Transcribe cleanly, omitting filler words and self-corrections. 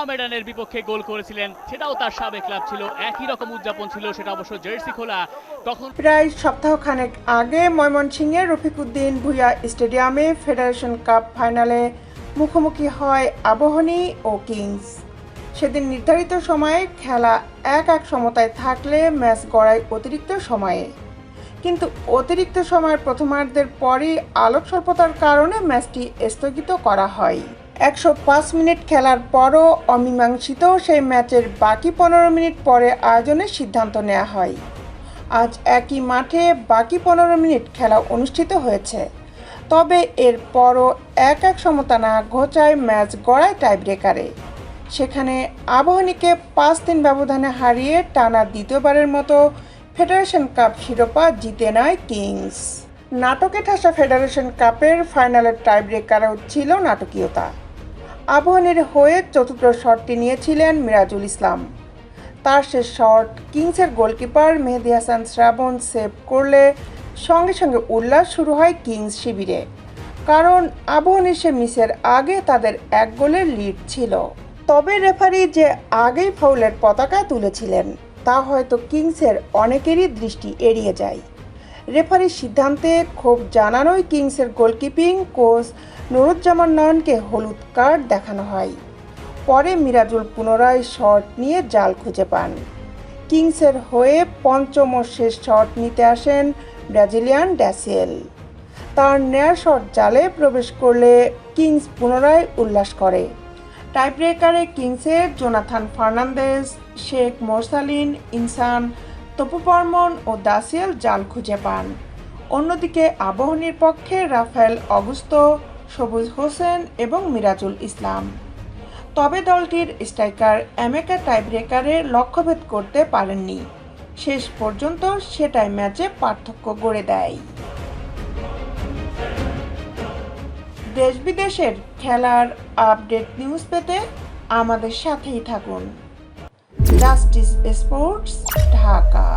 মোহামেডানের বিপক্ষে গোল করেছিলেন, সেটাও তার সাবেক ক্লাব ছিল। একই রকম উদযাপন ছিল, সেটা অবশ্য জার্সি খোলা। তখন প্রায় সপ্তাহখানেক আগে ময়মনসিংহের রফিকুদ্দিন ভূঁইয়া স্টেডিয়ামে ফেডারেশন কাপ ফাইনালে মুখোমুখি হয় আবাহনী ও কিংস। সেদিন নির্ধারিত সময়ে খেলা 1-1 সমতায় থাকলে ম্যাচ গড়ায় অতিরিক্ত সময়ে, কিন্তু অতিরিক্ত সময়ের প্রথমার্ধের পরই আলোক স্বল্পতার কারণে ম্যাচটি স্থগিত করা হয়। 105 মিনিট খেলার পরও অমীমাংসিত সেই ম্যাচের বাকি 15 মিনিট পরে আয়োজনের সিদ্ধান্ত নেওয়া হয়। আজ একই মাঠে বাকি 15 মিনিট খেলা অনুষ্ঠিত হয়েছে, তবে এরপরও 1-1 সমতা না ঘোচায় ম্যাচ গড়ায় টাইব্রেকারে। সেখানে আবাহনীকে 5-3 ব্যবধানে হারিয়ে টানা দ্বিতীয়বারের মতো ফেডারেশন কাপ শিরোপা জিতে নেয় কিংস। নাটকে ঠাসা ফেডারেশন কাপের ফাইনালের টাইব্রেকারও ছিল নাটকীয়তা। আবাহনীর হয়ে চতুর্থ শটটি নিয়েছিলেন মিরাজুল ইসলাম। তার শেষ শট কিংসের গোলকিপার মেহেদী হাসান শ্রাবণ সেভ করলে সঙ্গে সঙ্গে উল্লাস শুরু হয় কিংস শিবিরে, কারণ আবাহনীর সে মিসের আগে তাদের 1 গোলের লিড ছিল। তবে রেফারি যে আগেই ফাউলের পতাকা তুলেছিলেন তা হয়তো কিংসের অনেকেরই দৃষ্টি এড়িয়ে যায়। রেফারির সিদ্ধান্তে ক্ষোভ জানানোই কিংসের গোলকিপিং কোচ নুরুজ্জামান নয়নকে হলুদ কার্ড দেখানো হয়। পরে মিরাজুল পুনরায় শট নিয়ে জাল খুঁজে পান। কিংসের হয়ে পঞ্চম ও শেষ শট নিতে আসেন ব্রাজিলিয়ান ড্যাসিয়েল। তার নেয়া শট জালে প্রবেশ করলে কিংস পুনরায় উল্লাস করে। টাইব্রেকারে কিংসের জোনাথান ফার্নান্দেজ, শেখ মোরসালিন, ইনসান, তপু বর্মন ও দাসিয়েল জাল খুঁজে পান। অন্যদিকে আবাহনীর পক্ষে রাফায়েল অগুস্তো, সবুজ হোসেন এবং মিরাজুল ইসলাম। তবে দলটির স্ট্রাইকার এমেকা টাইব্রেকারে লক্ষ্যভেদ করতে পারেননি। শেষ পর্যন্ত সেটাই ম্যাচে পার্থক্য গড়ে দেয়। দেশ বিদেশের খেলার আপডেট নিউজ পেতে আমাদের সাথেই থাকুন। Justice sports, Dhaka.